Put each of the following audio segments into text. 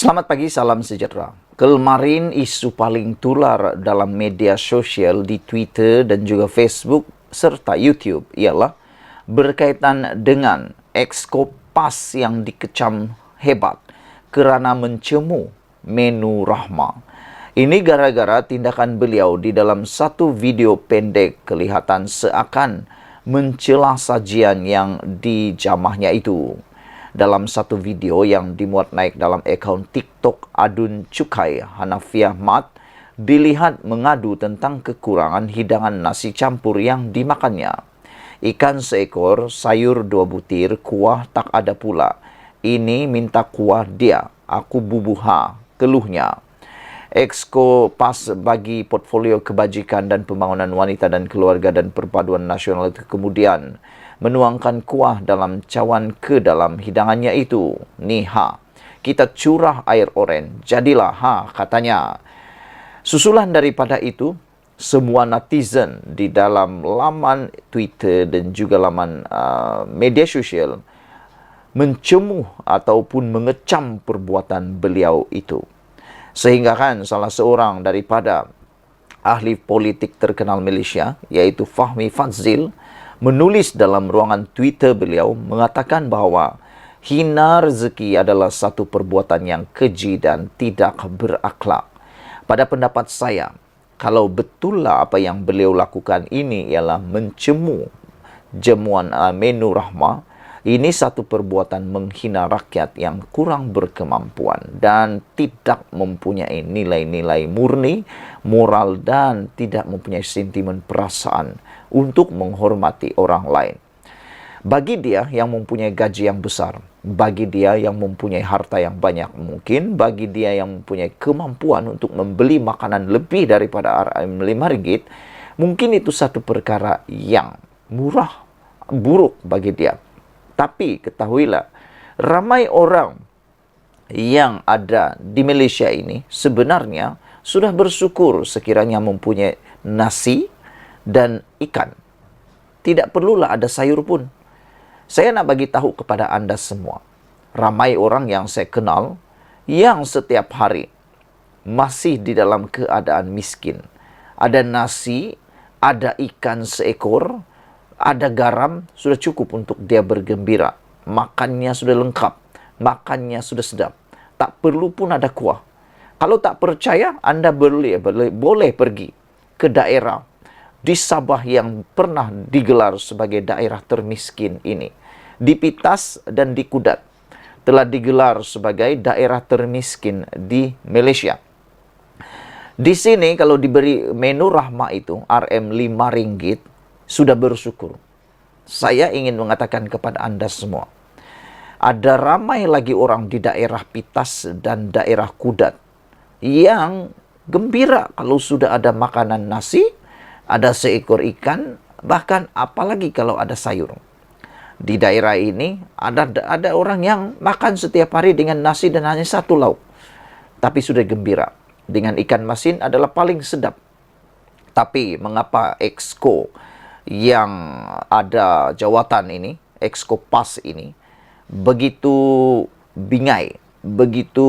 Selamat pagi, salam sejahtera. Kemarin isu paling tular dalam media sosial di Twitter dan juga Facebook serta YouTube ialah berkaitan dengan Ex-Kopas yang dikecam hebat kerana mencemu Menu Rahma. Ini gara-gara tindakan beliau di dalam satu video pendek kelihatan seakan mencela sajian yang dijamahnya itu. Dalam satu video yang dimuat naik dalam akaun TikTok Adun Cukai Hanafiah Mat, dilihat mengadu tentang kekurangan hidangan nasi campur yang dimakannya. Ikan seekor, sayur 2 butir, kuah tak ada pula. Ini minta kuah dia, aku bubuha, keluhnya. Ex-Kopas bagi portfolio kebajikan dan pembangunan wanita dan keluarga dan perpaduan nasional itu kemudian menuangkan kuah dalam cawan ke dalam hidangannya itu. Nih ha, kita curah air oren, jadilah ha, katanya. Susulan daripada itu, semua netizen di dalam laman Twitter dan juga laman media sosial mencemuh ataupun mengecam perbuatan beliau itu. Sehingga kan salah seorang daripada ahli politik terkenal Malaysia, iaitu Fahmi Fadzil, menulis dalam ruangan Twitter beliau mengatakan bahawa hina rezeki adalah satu perbuatan yang keji dan tidak berakhlak. Pada pendapat saya, kalau betullah apa yang beliau lakukan ini ialah mencemu jamuan Menu Rahma, ini satu perbuatan menghina rakyat yang kurang berkemampuan dan tidak mempunyai nilai-nilai murni, moral dan tidak mempunyai sentimen perasaan untuk menghormati orang lain. Bagi dia yang mempunyai gaji yang besar, bagi dia yang mempunyai harta yang banyak, mungkin bagi dia yang mempunyai kemampuan untuk membeli makanan lebih daripada RM5, mungkin itu satu perkara yang murah, buruk bagi dia. Tapi ketahuilah, ramai orang yang ada di Malaysia ini sebenarnya sudah bersyukur sekiranya mempunyai nasi dan ikan. Tidak perlulah ada sayur pun. Saya nak bagi tahu kepada anda semua, ramai orang yang saya kenal yang setiap hari masih di dalam keadaan miskin. Ada nasi, ada ikan seekor, ada garam, sudah cukup untuk dia bergembira. Makannya sudah lengkap, makannya sudah sedap. Tak perlu pun ada kuah. Kalau tak percaya, anda boleh pergi ke daerah di Sabah yang pernah digelar sebagai daerah termiskin ini. Di Pitas dan di Kudat telah digelar sebagai daerah termiskin di Malaysia. Di sini kalau diberi Menu Rahma itu RM5, sudah bersyukur. Saya ingin mengatakan kepada anda semua, ada ramai lagi orang di daerah Pitas dan daerah Kudat yang gembira kalau sudah ada makanan nasi, ada seekor ikan, bahkan apalagi kalau ada sayur. Di daerah ini ada orang yang makan setiap hari dengan nasi dan hanya satu lauk, tapi sudah gembira. Dengan ikan masin adalah paling sedap. Tapi mengapa Exco yang ada jawatan ini, Ex-Kopas ini, begitu bingai, begitu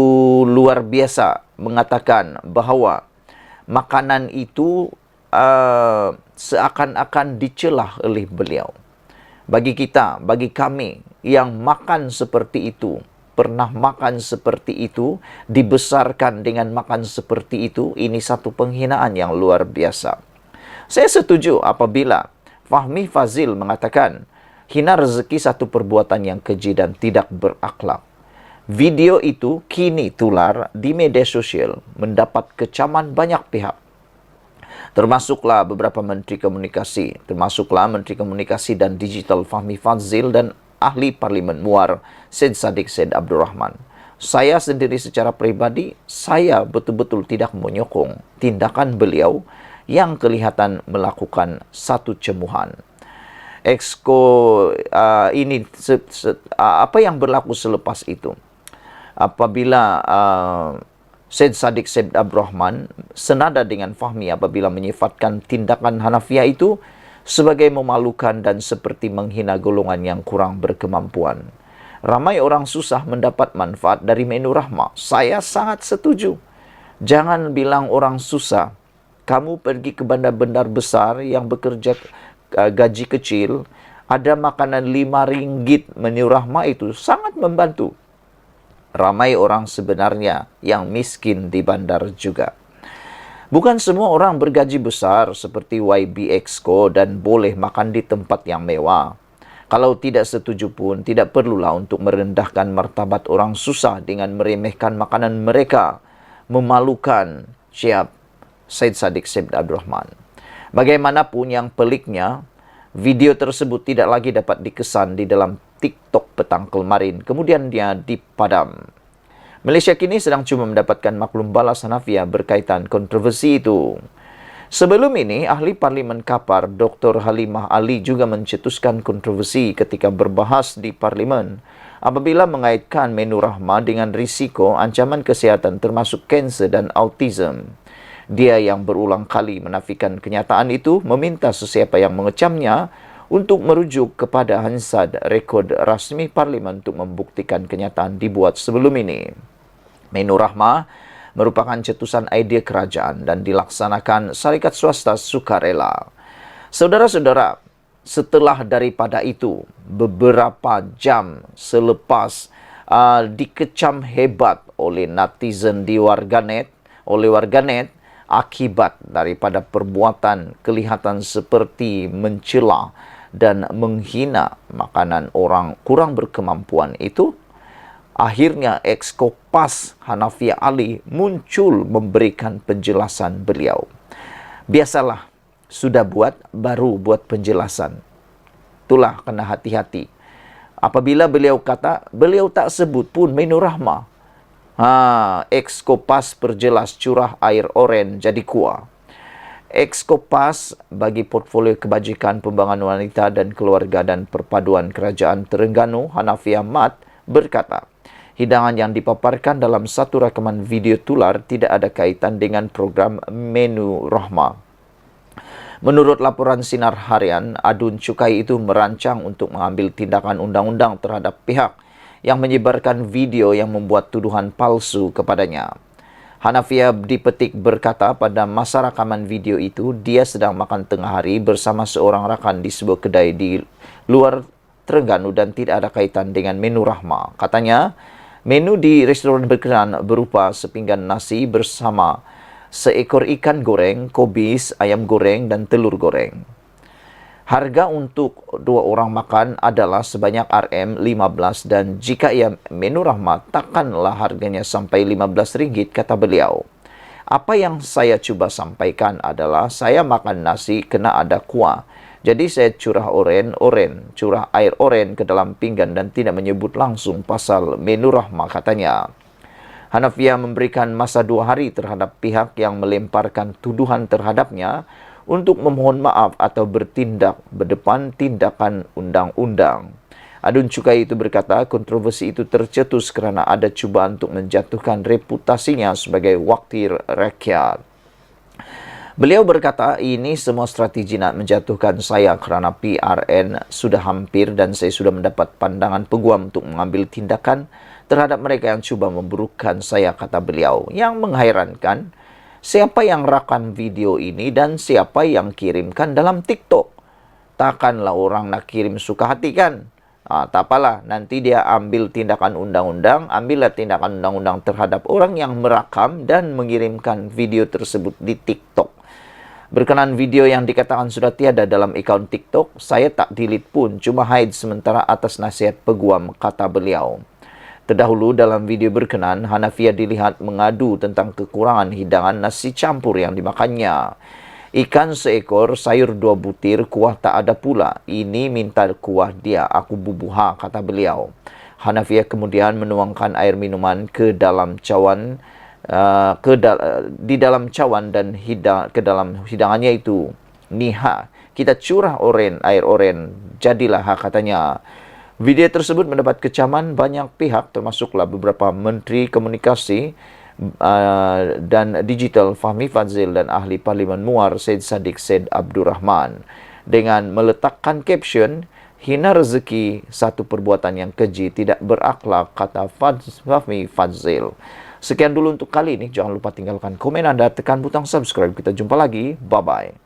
luar biasa mengatakan bahawa makanan itu seakan-akan dicelah oleh beliau. Bagi kita, bagi kami yang makan seperti itu, pernah makan seperti itu, dibesarkan dengan makan seperti itu, ini satu penghinaan yang luar biasa. Saya setuju apabila Fahmi Fadzil mengatakan, hina rezeki satu perbuatan yang keji dan tidak berakhlak. Video itu kini tular di media sosial, mendapat kecaman banyak pihak. Termasuklah beberapa Menteri Komunikasi, dan Digital Fahmi Fadzil dan Ahli Parlimen Muar Syed Saddiq Syed Abdul Rahman. Saya sendiri secara pribadi, saya betul-betul tidak menyokong tindakan beliau yang kelihatan melakukan satu cemuhan. Exco ini apa yang berlaku selepas itu? Apabila Syed Saddiq Syed Abdul Rahman senada dengan Fahmi apabila menyifatkan tindakan Hanafiah itu sebagai memalukan dan seperti menghina golongan yang kurang berkemampuan. Ramai orang susah mendapat manfaat dari menu Rahmah. Saya sangat setuju. Jangan bilang orang susah. Kamu pergi ke bandar-bandar besar yang bekerja gaji kecil, ada makanan RM5 menu Rahmah itu sangat membantu. Ramai orang sebenarnya yang miskin di bandar juga. Bukan semua orang bergaji besar seperti YB Exco dan boleh makan di tempat yang mewah. Kalau tidak setuju pun, tidak perlulah untuk merendahkan martabat orang susah dengan meremehkan makanan mereka. Memalukan. Siap, Syed Saddiq Syed Abdul Rahman. Bagaimanapun yang peliknya, video tersebut tidak lagi dapat dikesan di dalam TikTok petang kemarin. Kemudian dia dipadam. Malaysia kini sedang cuba mendapatkan maklum balas Hanafiah berkaitan kontroversi itu. Sebelum ini, ahli Parlimen Kapar Dr. Halimah Ali juga mencetuskan kontroversi ketika berbahas di Parlimen apabila mengaitkan menu Rahmah dengan risiko ancaman kesihatan termasuk kanser dan autism. Dia yang berulang kali menafikan kenyataan itu meminta sesiapa yang mengecamnya untuk merujuk kepada Hansard rekod rasmi Parlimen untuk membuktikan kenyataan dibuat sebelum ini. Menu Rahmah merupakan cetusan idea kerajaan dan dilaksanakan syarikat swasta sukarela. Saudara-saudara, setelah daripada itu, beberapa jam selepas dikecam hebat oleh netizen di warganet, akibat daripada perbuatan kelihatan seperti mencela dan menghina makanan orang kurang berkemampuan itu, akhirnya Ex-Kopas Hanafiah Ali muncul memberikan penjelasan beliau. Biasalah, sudah baru buat penjelasan. Itulah kena hati-hati. Apabila beliau kata, beliau tak sebut pun menu Rahmah. Ex-Kopas perjelas curah air oren jadi kuah. Ex-Kopas bagi portfolio kebajikan pembangunan wanita dan keluarga dan perpaduan kerajaan Terengganu Hanafiah Mat berkata, hidangan yang dipaparkan dalam satu rakaman video tular tidak ada kaitan dengan program menu Rahmah. Menurut laporan Sinar Harian, adun cukai itu merancang untuk mengambil tindakan undang-undang terhadap pihak yang menyebarkan video yang membuat tuduhan palsu kepadanya. Hanafiah dipetik berkata pada masa rakaman video itu, dia sedang makan tengah hari bersama seorang rakan di sebuah kedai di luar Terengganu dan tidak ada kaitan dengan menu Rahmah. Katanya, menu di restoran berkenaan berupa sepinggan nasi bersama seekor ikan goreng, kobis, ayam goreng, dan telur goreng. Harga untuk 2 orang makan adalah sebanyak RM15 dan jika ia menu Rahmah, takkanlah harganya sampai RM15, kata beliau. Apa yang saya cuba sampaikan adalah saya makan nasi kena ada kuah. Jadi saya curah curah air oren ke dalam pinggan dan tidak menyebut langsung pasal menu Rahmah, katanya. Hanafiah memberikan masa 2 hari terhadap pihak yang melemparkan tuduhan terhadapnya untuk memohon maaf atau bertindak berdepan tindakan undang-undang. Adun cukai itu berkata kontroversi itu tercetus kerana ada cubaan untuk menjatuhkan reputasinya sebagai wakil rakyat. Beliau berkata, ini semua strategi nak menjatuhkan saya kerana PRN sudah hampir dan saya sudah mendapat pandangan peguam untuk mengambil tindakan terhadap mereka yang cuba memburukkan saya, kata beliau. Yang menghairankan, siapa yang rakam video ini dan siapa yang kirimkan dalam TikTok? Takkanlah orang nak kirim suka hati kan? Tak apalah, nanti dia ambil tindakan undang-undang, ambillah tindakan undang-undang terhadap orang yang merakam dan mengirimkan video tersebut di TikTok. Berkenaan video yang dikatakan sudah tiada dalam akaun TikTok, saya tak delete pun, cuma hide sementara atas nasihat peguam, kata beliau. Terdahulu dalam video berkenaan, Hanafiah dilihat mengadu tentang kekurangan hidangan nasi campur yang dimakannya. Ikan seekor, sayur 2 butir, kuah tak ada pula. Ini minta kuah dia, aku bubuha, kata beliau. Hanafiah kemudian menuangkan air minuman ke dalam cawan di dalam cawan dan ke dalam hidangannya itu. Niha, kita curah air oren, jadilah, katanya. Video tersebut mendapat kecaman banyak pihak termasuklah beberapa menteri komunikasi dan digital Fahmi Fadzil dan ahli Parlimen Muar Syed Saddiq Syed Abdul Rahman dengan meletakkan caption, Hina rezeki satu perbuatan yang keji, tidak berakhlak, kata Fahmi Fadzil. Sekian dulu untuk kali ini. Jangan lupa tinggalkan komen Anda, tekan butang subscribe. Kita jumpa lagi. Bye-bye.